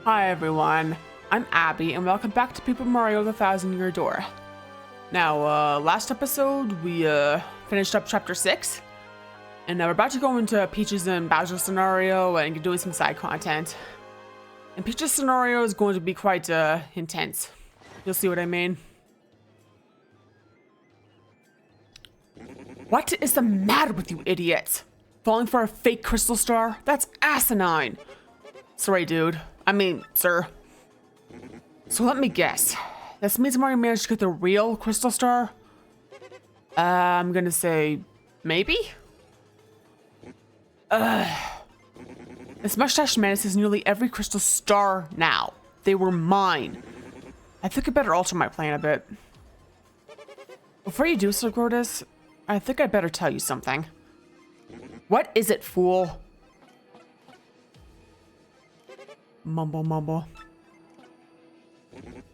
Hi everyone, I'm Abby and welcome back to Paper Mario the Thousand Year Door. Now, last episode we finished up chapter 6 and now we're about to go into Peach's and Bowser's scenario and doing some side content. And Peach's scenario is going to be quite intense. You'll see what I mean. What is the matter with you idiots? Falling for a fake crystal star? That's asinine. Sorry, dude. I mean, sir. So let me guess. This means Mario managed to get the real crystal star? I'm gonna say maybe? This mustache menace is nearly every crystal star now. They were mine. I think I better alter my plan a bit. Before you do so, Gortys, I think I better tell you something. What is it, fool? Mumble, mumble.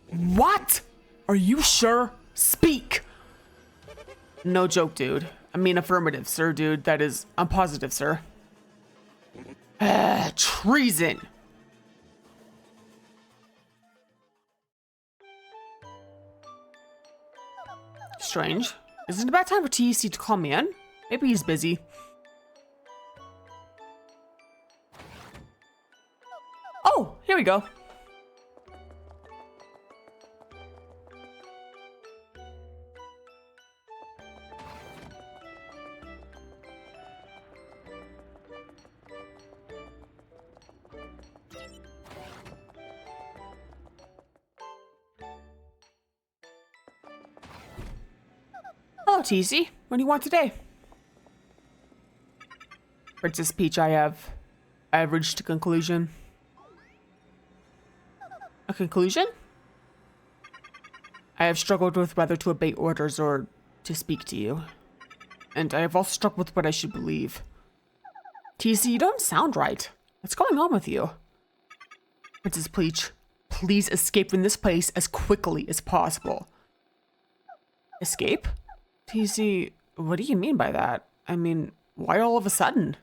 What? Are you sure? Speak! No joke, dude. I mean affirmative, sir, dude. That is, I'm positive, sir. Treason! Strange. Is it a bad time for TEC to call me in? Maybe he's busy. Oh, here we go. Hello, TC. What do you want today? Princess Peach, I have reached a conclusion. A conclusion? I have struggled with whether to obey orders or to speak to you. And I have also struggled with what I should believe. TC, you don't sound right. What's going on with you? Princess Peach, please escape from this place as quickly as possible. Escape? TC, what do you mean by that? I mean, why all of a sudden?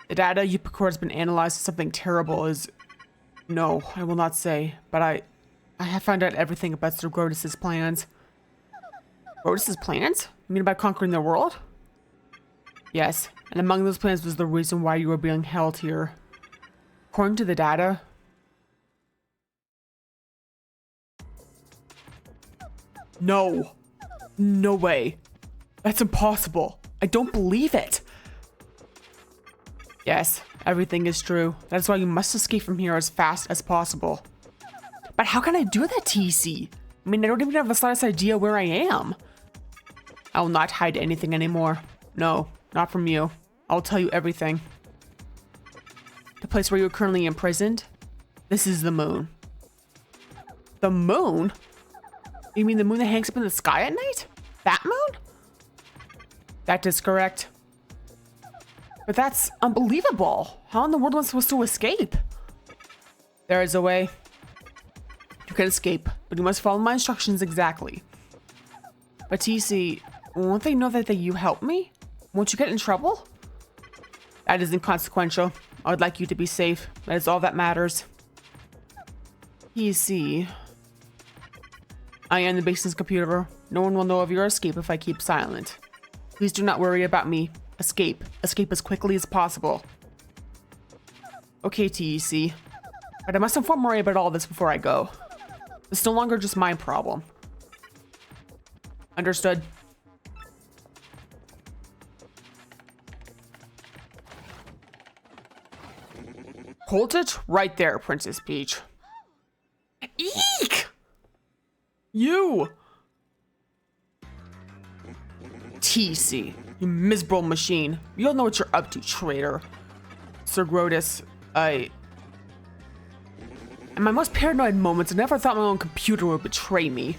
The data you procured has been analyzed as something terrible is... No, I will not say, but I have found out everything about Sir Gortys' plans. Gortys' plans? You mean about conquering the world? Yes, and among those plans was the reason why you were being held here. According to the data... No. No way. That's impossible. I don't believe it. Yes, everything is true. That's why you must escape from here as fast as possible. But how can I do that, TC? I mean, I don't even have the slightest idea where I am. I will not hide anything anymore. No, not from you. I'll tell you everything. The place where you're currently imprisoned? This is the moon. The moon? You mean the moon that hangs up in the sky at night? That moon? That is correct. But that's unbelievable. How in the world am I supposed to escape? There is a way. You can escape, but you must follow my instructions exactly. But TC, won't they know that you helped me? Won't you get in trouble? That is inconsequential. I would like you to be safe. That is all that matters. TC. I am the basement's computer. No one will know of your escape if I keep silent. Please do not worry about me. Escape. Escape as quickly as possible. Okay, TEC. But I must inform Mario about all this before I go. It's no longer just my problem. Understood. Hold it right there, Princess Peach. Eek! You! TC, you miserable machine. You don't know what you're up to, traitor. Sir Gortys, in my most paranoid moments, I never thought my own computer would betray me.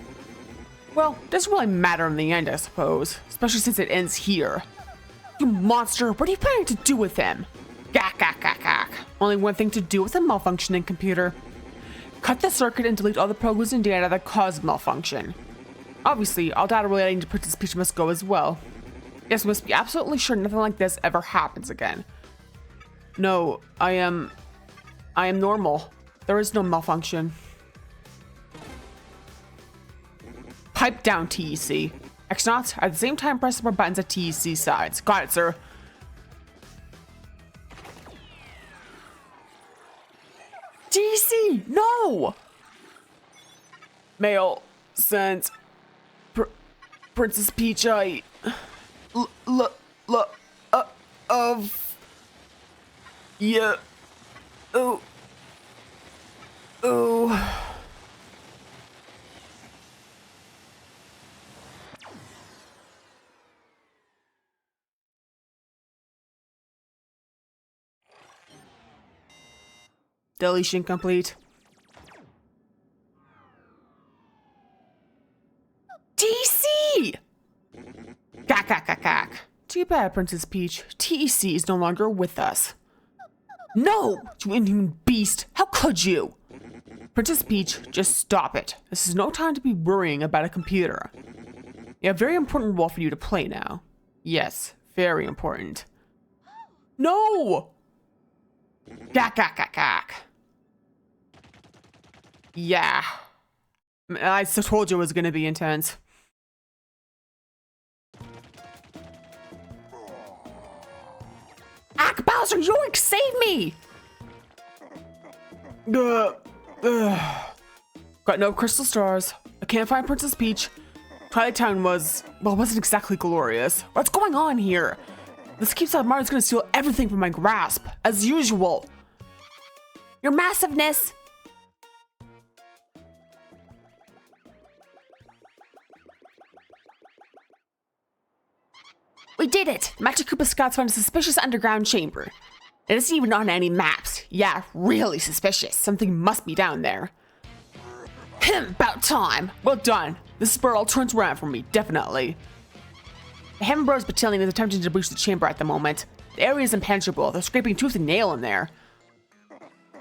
Well, it doesn't really matter in the end, I suppose. Especially since it ends here. You monster, what are you planning to do with him? Gak, gak, gak, gak. Only one thing to do with a malfunctioning computer. Cut the circuit and delete all the programs and data that caused malfunction. Obviously, all data relating to Princess Peach must go as well. Yes, we must be absolutely sure nothing like this ever happens again. No, I am normal. There is no malfunction. Pipe down, TEC. X-Nauts, at the same time, press more buttons at TEC sides. Got it, sir. TEC, no! Mail sent. Princess Peach, yeah. Oh. Oh. Deletion complete. TC! Cack. Too bad, Princess Peach. TEC is no longer with us. No! You inhuman beast! How could you? Princess Peach, just stop it. This is no time to be worrying about a computer. You have a very important role for you to play now. Yes, very important. No! Cack. Yeah. I still told you it was gonna be intense. Bowser, yoink, save me! Got no crystal stars. I can't find Princess Peach. Twilight Town wasn't exactly glorious. What's going on here? This keeps out Mario's gonna steal everything from my grasp, as usual. Your massiveness! We did it! Magic Koopa Scouts found a suspicious underground chamber. It isn't even on any maps. Yeah, really suspicious. Something must be down there. About time. Well done. This is where all turns around for me, definitely. The Heaven Bros Battalion is attempting to breach the chamber at the moment. The area is impenetrable. They're scraping tooth and nail in there.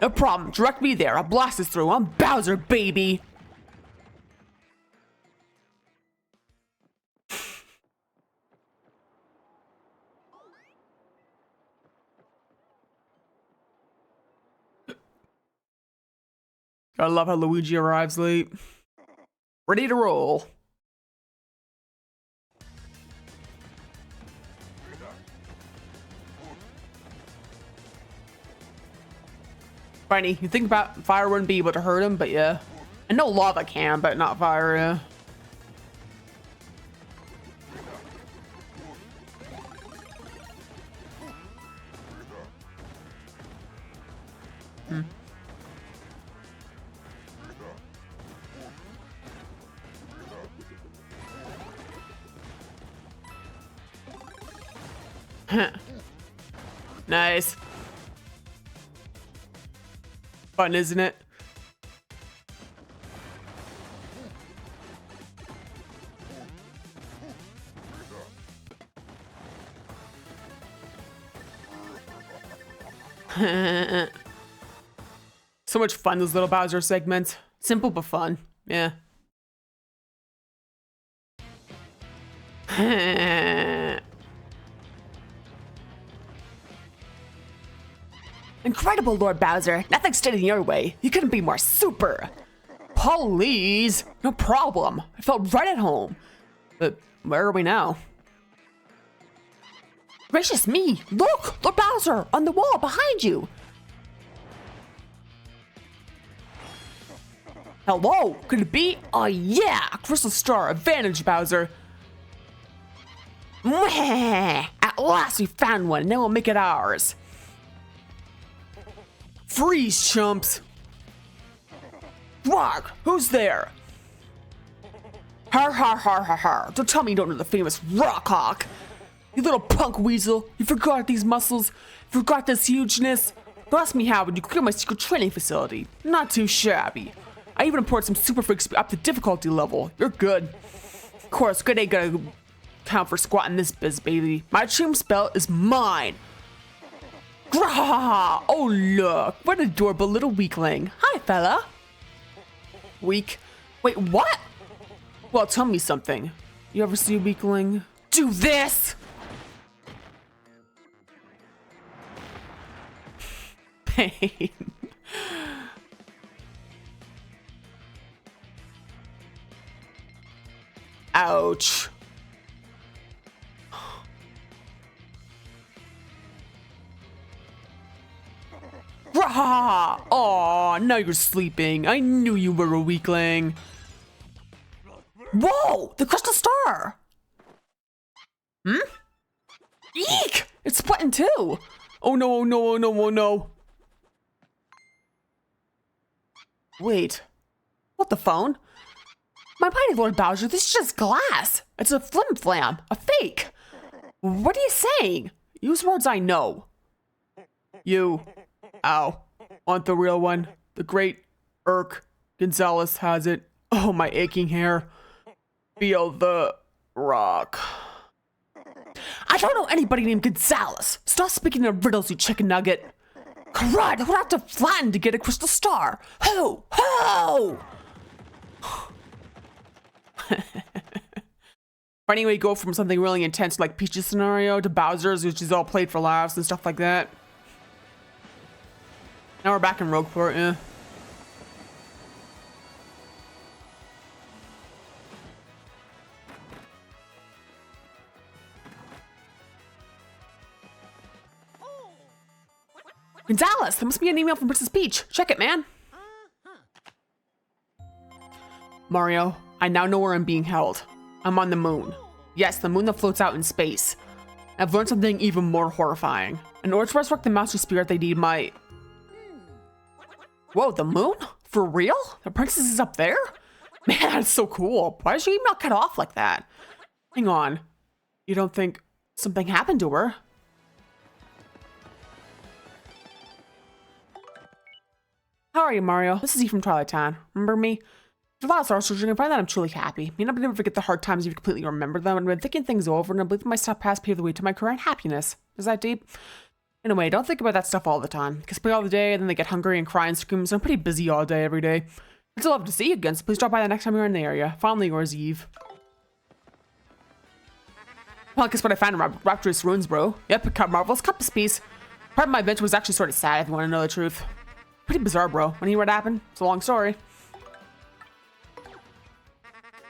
No problem. Direct me there. I'll blast this through. I'm Bowser, baby. I love how Luigi arrives late. Ready to roll. Funny, you think about fire wouldn't be able to hurt him, but yeah. I know lava can, but not fire, yeah. Nice. Fun, isn't it? So much fun, those little Bowser segments. Simple but fun. Yeah. Incredible, Lord Bowser. Nothing's stood in your way. You couldn't be more super. Please. No problem. I felt right at home. But where are we now? Gracious me. Look, Lord Bowser, on the wall behind you. Hello, could it be? Oh yeah, Crystal Star, advantage, Bowser. Mwah! At last we found one, now we'll make it ours. Freeze, chumps! Rock, who's there? Har har har har har, don't tell me you don't know the famous Rock Hawk. You little punk weasel, you forgot these muscles, you forgot this hugeness. Don't ask me how, but you cleared my secret training facility. Not too shabby. I even imported some super freaks up the difficulty level. You're good. Of course, good ain't gonna count for squatting this biz, baby. My tomb spell is mine. Grah! Oh look, what an adorable little weakling. Hi, fella. Weak? Wait, what? Well, tell me something. You ever see a weakling? Do this! Pain. Ouch. Rah! Aw, now you're sleeping. I knew you were a weakling. Whoa! The crystal star! Hmm? Eek! It's split in two! Oh no, oh no, oh no, oh no. Wait. What the phone? My mighty Lord Bowser, this is just glass. It's a flim flam, a fake. What are you saying? Use words I know. You, ow, want the real one? The great Irk Gonzalez has it. Oh, my aching hair. Feel the rock. I don't know anybody named Gonzalez. Stop speaking in riddles, you chicken nugget. Crud, I would have to flatten to get a crystal star. Who? Who? Funny way you go from something really intense like Peach's scenario to Bowser's, which is all played for laughs and stuff like that. Now we're back in Rogueport, yeah. Gonzalez, there must be an email from Princess Peach. Check it, man. Mario, I now know where I'm being held. I'm on the moon. Yes, the moon that floats out in space. I've learned something even more horrifying. In order to resurrect the Master Spirit, they need my... Whoa, the moon? For real? The princess is up there? Man, that's so cool. Why is your email cut off like that? Hang on. You don't think something happened to her? How are you, Mario? This is E from Twilight Town. Remember me? After a lot of soul searching, I find that I'm truly happy. You know, I never forget the hard times if you completely remember them, and I've been thinking things over, and I believe my step past paved the way to my current happiness. Is that deep? Anyway, don't think about that stuff all the time. Because play all the day, and then they get hungry and cry and scream, so I'm pretty busy all day, every day. I'd still love to see you again, so please drop by the next time you're in the area. Fondly yours, Eve. Well, guess what I found in Rapturous Ruins, bro? Yep, a marvelous compass piece. Part of my adventure was actually sort of sad, if you want to know the truth. Pretty bizarre, bro. When you hear what happened? It's a long story.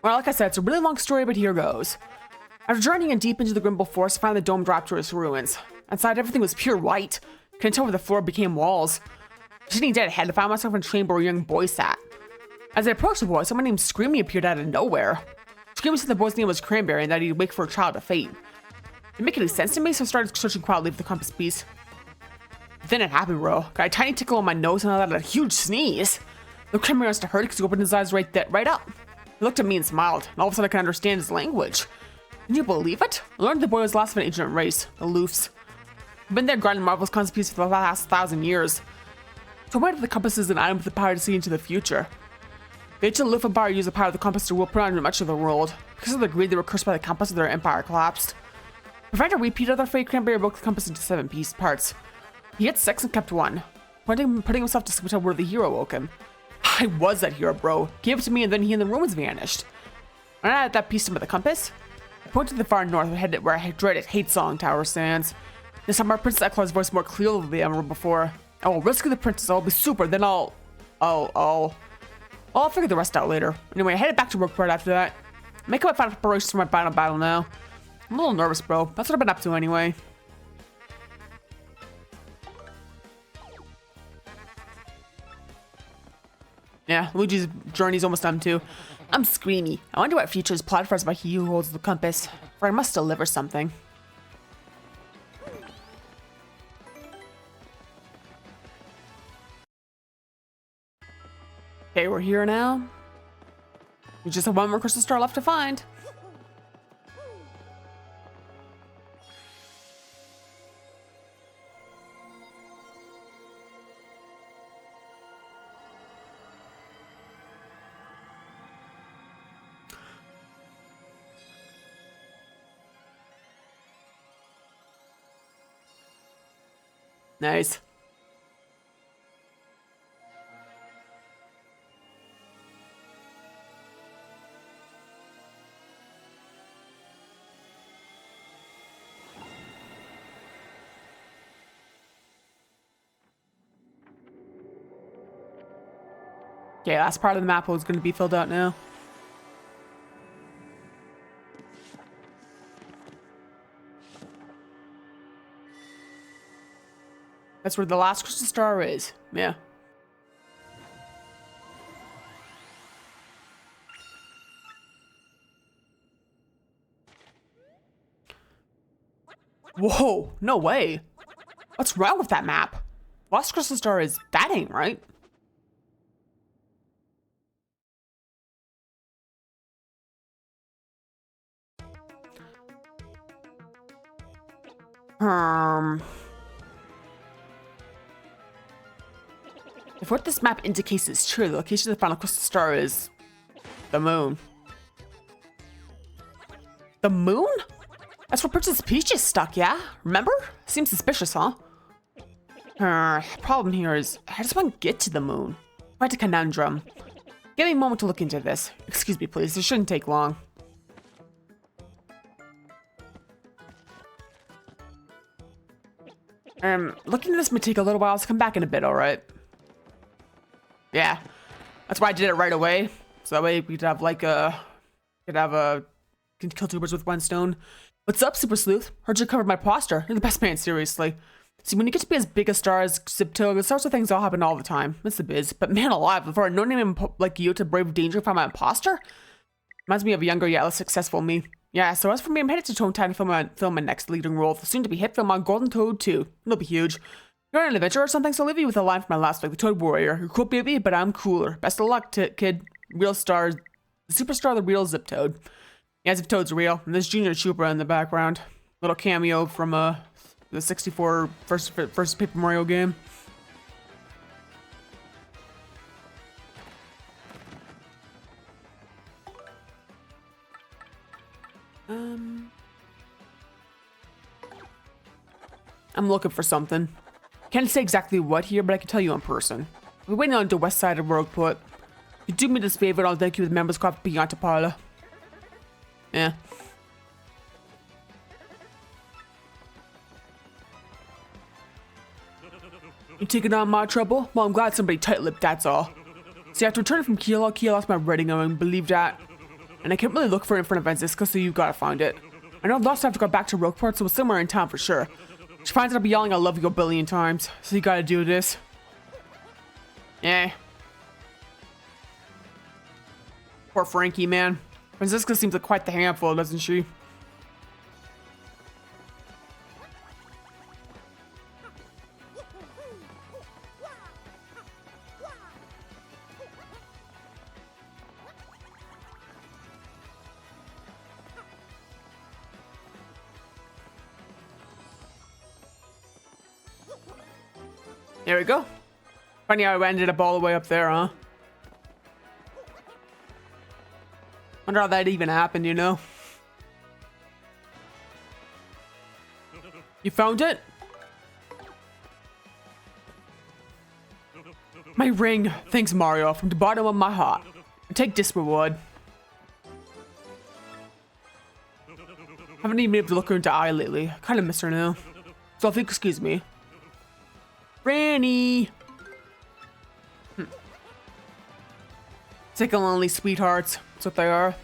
Well, like I said, it's a really long story, but here goes. After journeying in deep into the Grimble Forest, I found the domed Rapturous Ruins. Inside, everything was pure white. Couldn't tell where the floor became walls. Sitting dead ahead, I found myself in a chamber where a young boy sat. As I approached the boy, someone named Screamy appeared out of nowhere. Screamy said the boy's name was Cranberry and that he'd wait for a child of fate. It didn't make any sense to me, so I started searching quietly for the compass piece. But then it happened, bro. Got a tiny tickle on my nose and I let out a huge sneeze. The Cranberry must have heard it because he opened his eyes right up. He looked at me and smiled, and all of a sudden I could understand his language. Can you believe it? I learned the boy was last of an ancient race, the Loofs. I've been there grinding marvelous compass pieces for the last 1,000 years. So why did the compass is an item with the power to see into the future? The ancient Loof Empire used the power of the compass to rule pretty much much of the world. Because of the greed, they were cursed by the compass and their empire collapsed. To prevent a repeat of their fate, Cranberry broke the compass into 7 parts. He had 6 and kept 1, putting himself to sleep until where the hero woke him. I was that hero, bro. Gave it to me and then he and the ruins vanished. When I had that piece with the compass, I pointed to the far north headed where I dreaded Hate Song Tower stands. This time our Princess Ekla's voice more clearly than ever before. I will rescue the princess, I'll be super, then I'll figure the rest out later. Anyway, I headed back to Rogueport after that. Making my final preparations for my final battle now. I'm a little nervous, bro. That's what I've been up to anyway. Yeah, Luigi's journey's almost done too. I'm Screamy. I wonder what future is plotted for us by he who holds the compass, for I must deliver something. Okay, we're here now. We just have one more crystal star left to find. Nice. Okay, last part of the map is going to be filled out now. That's where the last crystal star is. Yeah. Whoa, no way. What's wrong with that map? Last crystal star is, that ain't right. If what this map indicates is true, the location of the final crystal star is the moon. The moon? That's where Princess Peach is stuck, yeah? Remember? Seems suspicious, huh? Problem here is, I just want to get to the moon. Quite a conundrum. Give me a moment to look into this. Excuse me, please. This shouldn't take long. Looking at this may take a little while, so come back in a bit, alright? Yeah. That's why I did it right away. So that way we could have like can kill two birds with one stone. What's up, Super Sleuth? Heard you covered my poster. You're the best man, seriously. See, when you get to be as big a star as Zipto, the sorts of things all happen all the time. It's the biz. But man alive, for a no-name like you to brave danger from my imposter? Reminds me of a younger yet less successful me. Yeah, so as for me, I'm headed to Tone Town to film my next leading role, the soon-to-be hit film on Golden Toad 2. It'll be huge. You're on an adventure or something, so I'll leave you with a line from my last fight, the Toad Warrior. You're cool, baby, but I'm cooler. Best of luck, kid. Real star, the superstar, the real Zip Toad. Yeah, Zip Toad's real. And there's Junior Chupa in the background. Little cameo from the 64 first Paper Mario game. I'm looking for something. Can't say exactly what here, but I can tell you in person. We're waiting on the west side of Rogueport. If you do me this favor, I'll thank you with members called Pianta Parlor. Yeah. You taking on my trouble? Well, I'm glad somebody tight-lipped, that's all. See, after returning from Kilo lost my writing and believe that. And I can't really look for it in front of Francisca, so you've got to find it. I know I've lost time to go back to Rogueport, so it's somewhere in town for sure. She finds out I'll be yelling I love you a billion times, so you gotta do this. Yeah. Poor Frankie, man. Francisca seems like quite the handful, doesn't she? There we go. Funny how I ended up all the way up there, huh? Wonder how that even happened, you know? You found it? My ring. Thanks, Mario, from the bottom of my heart. Take this reward. Haven't even been able to look her into the eye lately. Kind of miss her now. So if you excuse me. Franny! Sick and lonely sweethearts. That's what they are.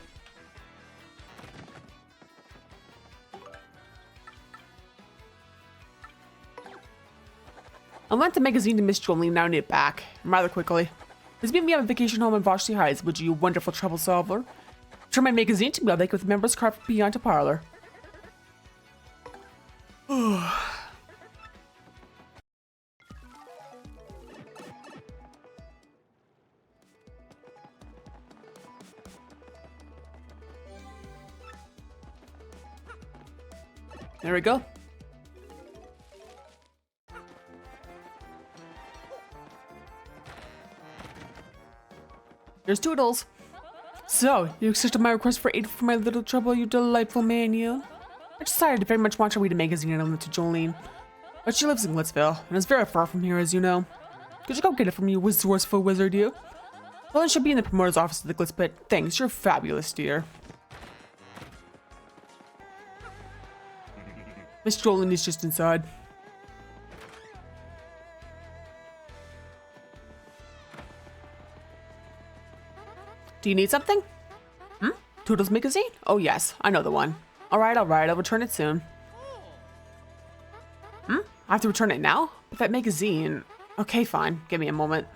I lent the magazine to Miss Jolene, now I need it back. Rather quickly. Please meet me on vacation home in Vashti Heights, would you, wonderful trouble solver? Turn my magazine to me, I'll make it with members card for Beyond a Parlor. There we go. There's Toodles. So, you accepted my request for aid for my little trouble, you delightful man, you? I decided to very much want to read a magazine and I went to Jolene. But she lives in Glitzville, and it's very far from here, as you know. Could you go get it from you, resourceful wizard, you? Well, it should be in the promoter's office at the Glitz Pit. Thanks, you're fabulous, dear. Miss Jolene is just inside. Do you need something? Toodles magazine? Oh yes, I know the one. Alright, I'll return it soon. I have to return it now? But that magazine... Okay, fine. Give me a moment.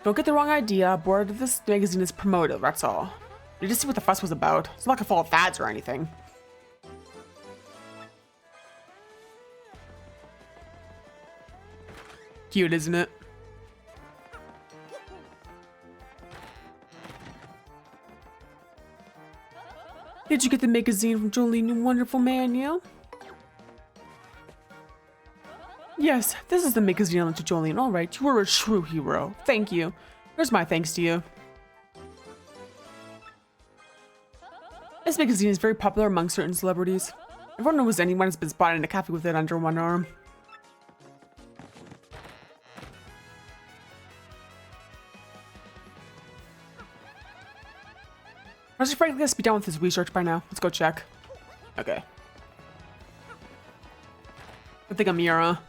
Don't get the wrong idea. Board of this magazine is promoted, that's all. You just see what the fuss was about. It's not like a full of fads or anything. Cute, isn't it? Did you get the magazine from Jolene, you wonderful man, yeah? Yes, this is the magazine I lent to Jolene. All right, you were a true hero. Thank you. Here's my thanks to you. This magazine is very popular among certain celebrities. Everyone knows anyone has been spotted in a cafe with it under one arm. Mr. Frank has to be done with his research by now. Let's go check. Okay. I think I'm Mira.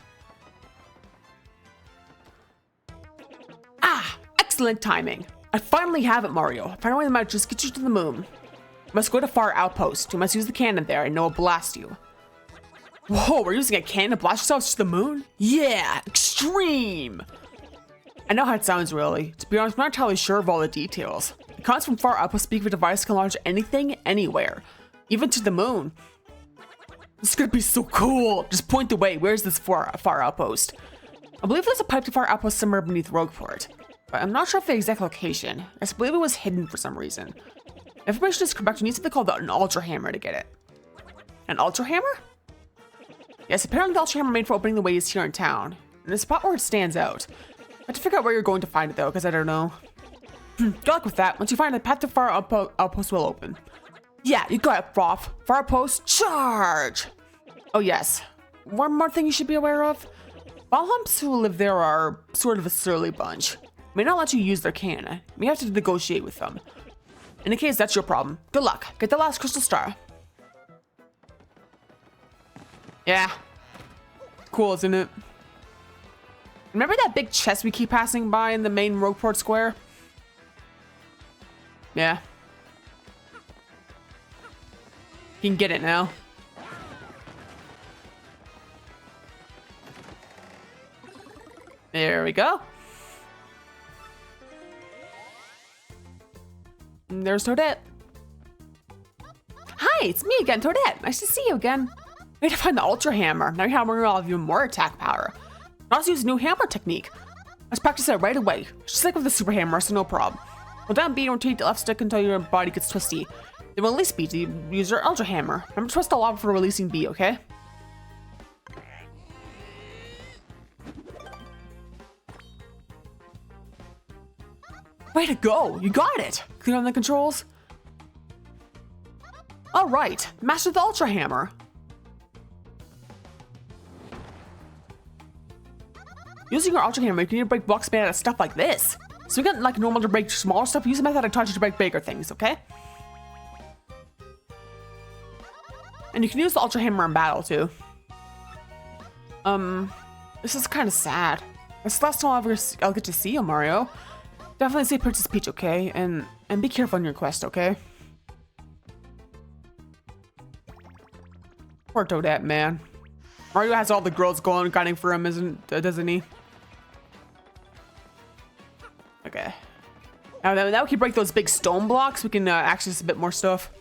Ah! Excellent timing. I finally have it, Mario. Finally, I might just get you to the moon. You must go to Far Outpost. You must use the cannon there and it will blast you. Whoa, we're using a cannon to blast yourself to the moon? Yeah! Extreme! I know how it sounds, really. To be honest, I'm not entirely sure of all the details. It comes from Far Outpost, speak of a device that can launch anything, anywhere. Even to the moon. This is gonna be so cool! Just point the way. Where's this Far Outpost? I believe there's a pipe to Far Outpost somewhere beneath Rogueport. But I'm not sure of the exact location. I just believe it was hidden for some reason. If information is correct, you need something called an Ultra Hammer to get it. An Ultra Hammer? Yes, apparently the Ultra Hammer made for opening the ways here in town. And the spot where it stands out. I have to figure out where you're going to find it though, because I don't know. Good luck with that. Once you find it, the path to Far Outpost will open. Yeah, you got it, Prof. Far Outpost, charge! Oh yes. One more thing you should be aware of. Ball humps who live there are sort of a surly bunch. May not let you use their cannon. You may have to negotiate with them. In any case, that's your problem. Good luck. Get the last crystal star. Yeah. Cool, isn't it? Remember that big chest we keep passing by in the main Rogueport Square? Yeah. You can get it now. There we go. And there's Toadette. Hi, it's me again, Toadette. Nice to see you again. I need to find the Ultra Hammer. Now your hammer will have even more attack power. I also use a new hammer technique. Let's practice it right away. Just like with the Super Hammer, so no problem. Hold down B and rotate the left stick until your body gets twisty. Then release B to use your Ultra Hammer. Remember to twist the lava for releasing B, okay? Way to go! You got it! Clear on the controls? Alright, master the Ultra Hammer. Using your Ultra Hammer, you can break blocks made out of stuff like this. So you get like normal to break smaller stuff, use a method I taught you to break bigger things, okay? And you can use the Ultra Hammer in battle too. This is kind of sad. It's the last time I'll get to see you, Mario. Definitely say Princess Peach, okay? And be careful on your quest, okay? Poor Toadette, man. Mario has all the girls gunning for him, doesn't he? Okay. Now we can break those big stone blocks. We can access a bit more stuff.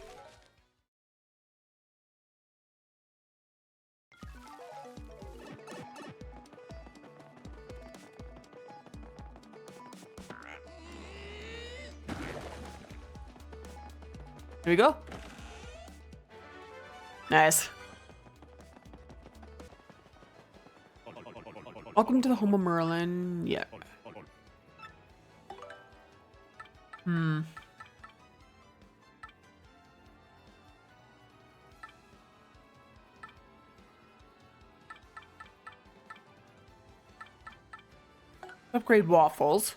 Here we go. Nice. Welcome to the home of Merlin. Yeah. Upgrade waffles.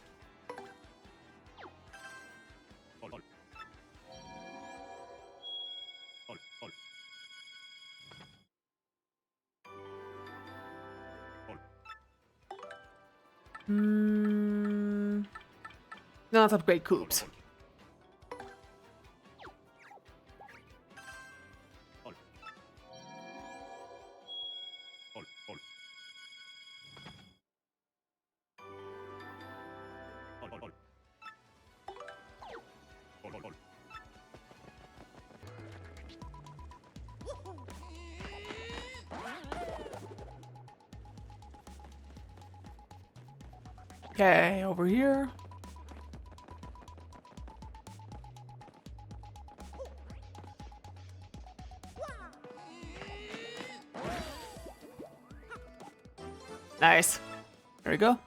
Now let's upgrade Coops. Okay, over here. Nice. There we go.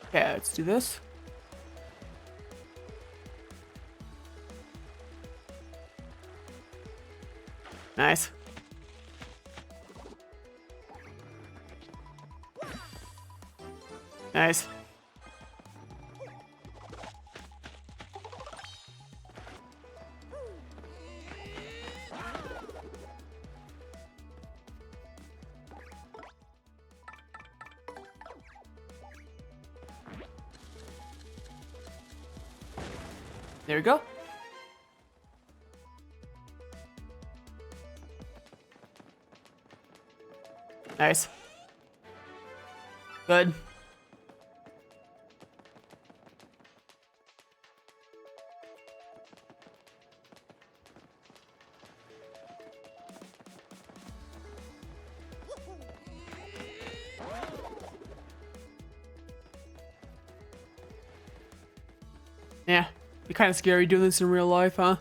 Okay, let's do this. Nice. Nice. There we go. Nice. Good. Yeah, be kind of scary doing this in real life, huh?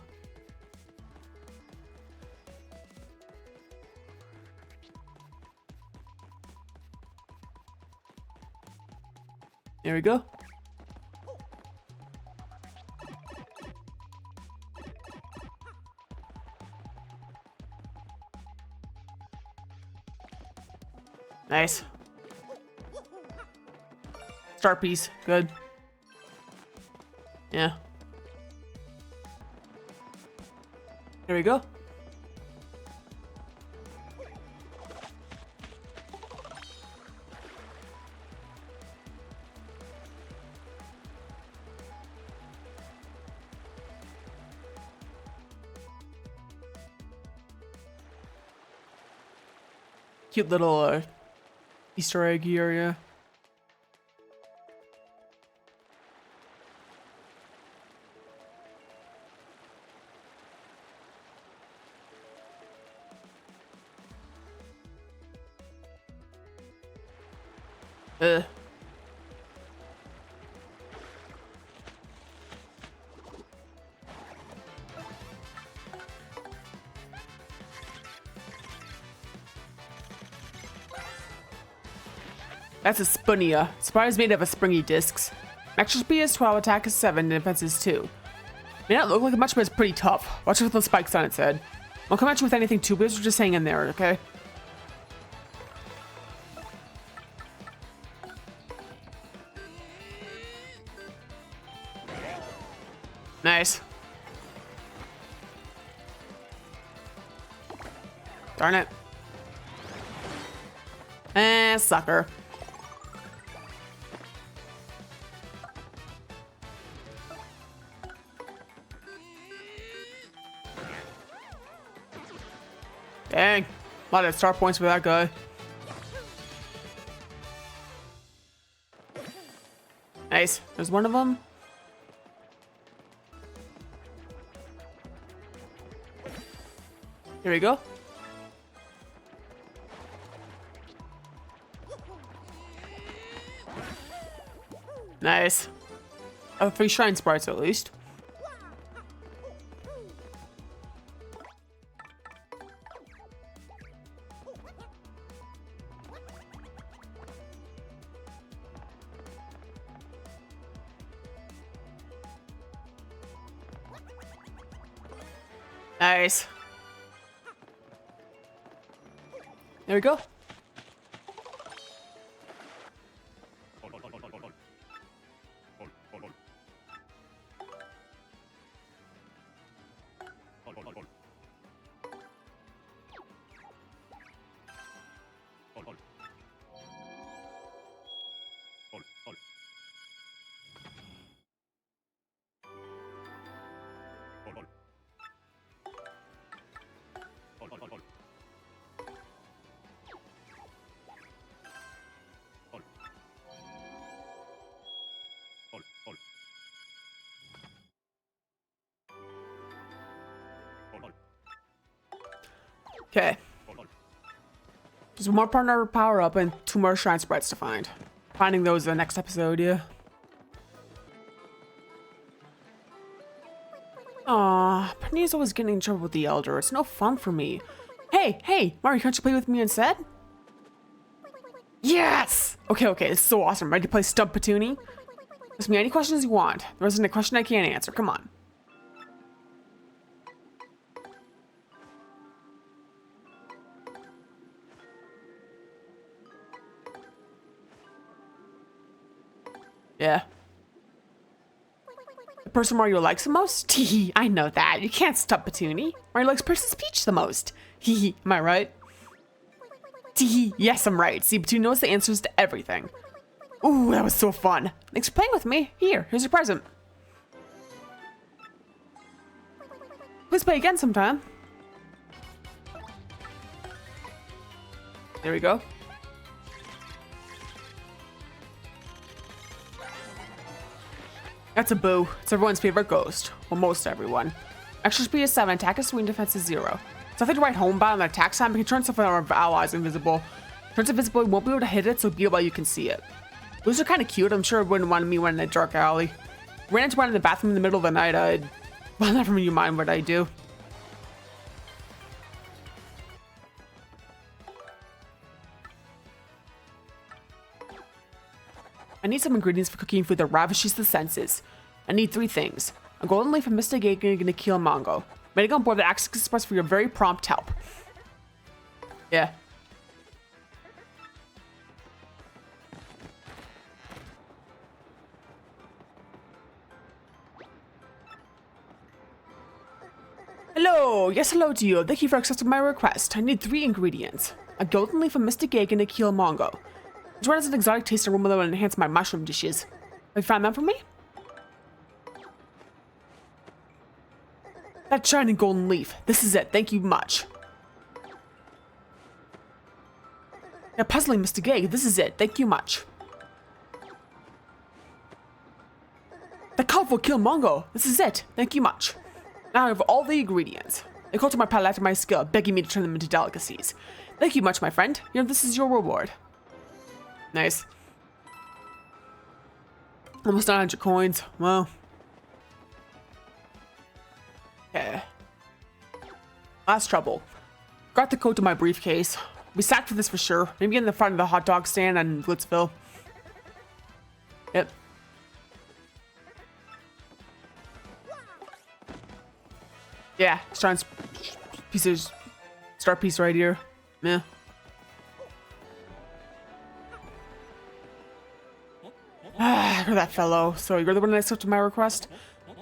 There we go. Nice. Start piece, good. Yeah. There we go. Cute little Easter egg area. That's a Spunnia. Spire is made of a springy discs. Extra speed is 12, attack is 7, and defense is 2. May not look like much, but it's pretty tough. Watch it with the spikes on its head. Won't come at you with anything too big, so just hang in there, okay? Nice. Darn it. Sucker. Dang. A lot of star points for that guy. Nice. There's one of them. Here we go. Nice. 3 shrine sprites at least. Nice. There we go. Okay. There's one more partner power up and 2 more shrine sprites to find. Finding those in the next episode, yeah. Aw, Penny's always getting in trouble with the Elder. It's no fun for me. Hey, Mario, can't you play with me instead? Yes! Okay, it's so awesome. Ready to play Stump Petuni? Ask me any questions you want. There isn't a question I can't answer. Come on. Yeah. The person Mario likes the most? Teehee, I know that. You can't stop Petuni. Mario likes Princess Peach the most. Hehe, am I right? Teehee, yes, I'm right. See, Petuni knows the answers to everything. Ooh, that was so fun. Thanks for playing with me. Here's your present. Please play again sometime. There we go. That's a boo. It's everyone's favorite ghost. Well, most everyone. Extra speed is 7, attack is swing, defense is 0. Something to write home about on the attack side, but you can turn something of our allies invisible. Turns invisible, you won't be able to hit it, so be while you can see it. Those are kind of cute. I'm sure it wouldn't want me when in a dark alley. Ran into one in the bathroom in the middle of the night. Well, never you mind what I do. I need some ingredients for cooking food that ravishes the senses. I need 3 things. A golden leaf, a mystic egg, and a keel mango. Waiting on board the Access Express for your very prompt help. Yeah. Hello! Yes, hello to you. Thank you for accepting my request. I need 3 ingredients. A golden leaf, a mystic egg, and a keel mango. Which one has an exotic taste aroma that will enhance my mushroom dishes? Have you found them for me? That shining golden leaf. This is it. Thank you much. That puzzling mystic egg. This is it. Thank you much. The colorful keel mango. This is it. Thank you much. Now I have all the ingredients. They call to my palate after my skill, begging me to turn them into delicacies. Thank you much, my friend. This is your reward. Nice. Almost 900 coins. Well. Okay. Last trouble. Got the code to my briefcase. Be sacked for this for sure. Maybe in the front of the hot dog stand in Glitzville. Yep. Yeah, start piece right here. Yeah. You're that fellow. So you're the one that accepted my request?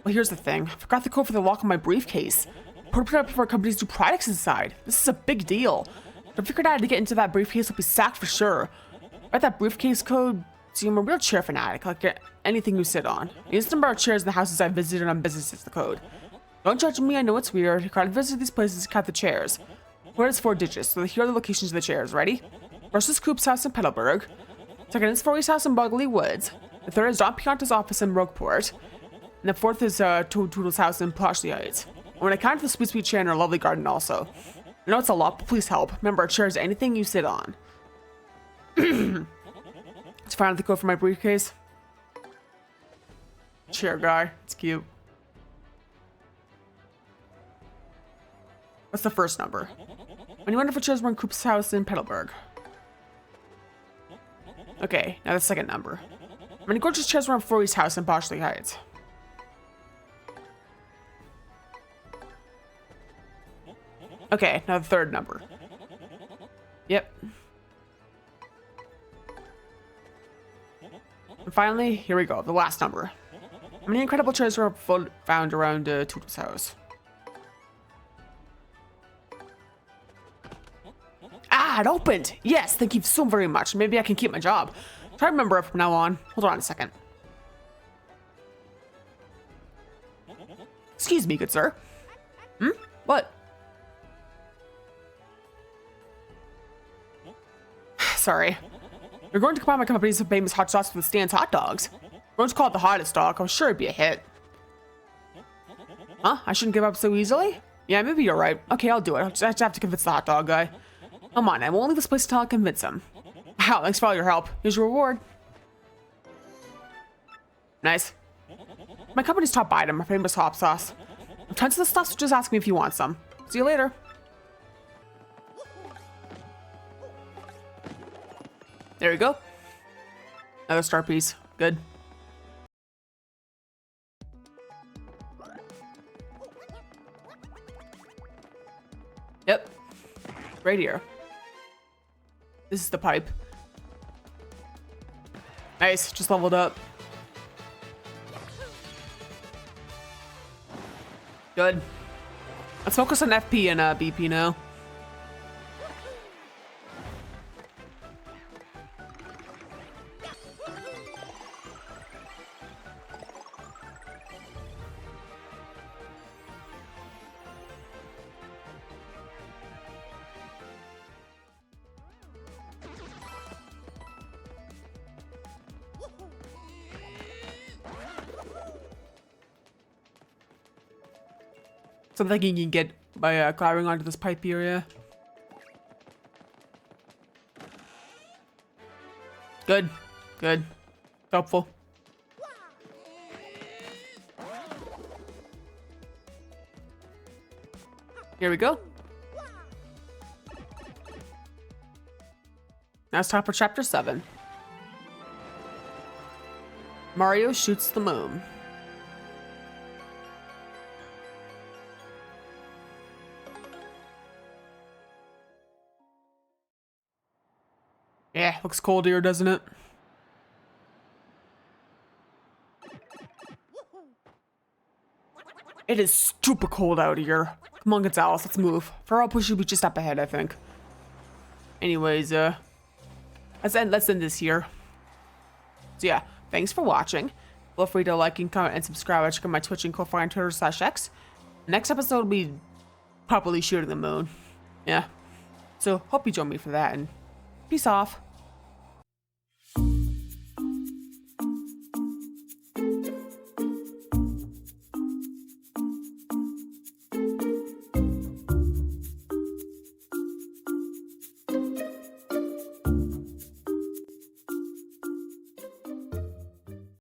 Well, here's the thing. I forgot the code for the lock on my briefcase. Put it up before companies do products inside. This is a big deal. If I figured out how to get into that briefcase, I'll be sacked for sure. Write that briefcase code. See, I'm a real chair fanatic. Like anything you sit on. Use the number of chairs in the houses I've visited on business is the code. Don't judge me, I know it's weird. You gotta visit these places to count the chairs. Word is 4 digits, so here are the locations of the chairs. Ready? First is Coop's house in Petalburg. Second is Forey's house in Boggley Woods. The third is Don Pianta's office in Rogueport. And the fourth is Toodle's house in Plashley Heights. And when I count the sweet chair in our lovely garden also. I know it's a lot, but please help. Remember, a chair is anything you sit on. Let's find out the code for my briefcase. Chair guy. It's cute. What's the first number? Many wonderful chairs were in Coop's house in Petalburg. Okay, now the second number. Many gorgeous chairs were in Forey's house in Plashley Heights. Okay, now the third number. Yep. And finally, here we go, the last number. How many incredible chairs were found around Tootle's house? Ah, it opened! Yes, thank you so very much. Maybe I can keep my job. Try to remember it from now on. Hold on a second. Excuse me, good sir. What? Sorry. You're going to combine my company's famous hot sauce with Stan's hot dogs. We're going to call it the hottest dog. I'm sure it'd be a hit. Huh? I shouldn't give up so easily? Yeah, maybe you're right. Okay, I'll do it. I just have to convince the hot dog guy. Come on, I won't leave this place until I convince him. Wow, thanks for all your help. Here's your reward. Nice. My company's top item, my famous hot sauce. Tons of the stuff, so just ask me if you want some. See you later. There you go. Another star piece. Good. Yep. Right here. This is the pipe. Nice, just leveled up. Good. Let's focus on FP and BP now. Something you can get by climbing onto this pipe area. Good. Good. Helpful. Here we go. Now it's time for chapter 7. Mario shoots the moon. Yeah, looks cold here, doesn't it? It is super cold out here. Come on, Gonzalez, let's move. Farrell Push should be just up ahead, I think. Anyways, let's end this here. So yeah, thanks for watching. Feel free to like and comment and subscribe. Check out my Twitch and Ko-Fi and Twitter/X. Next episode will be probably shooting the moon. Yeah. So hope you join me for that, and peace off.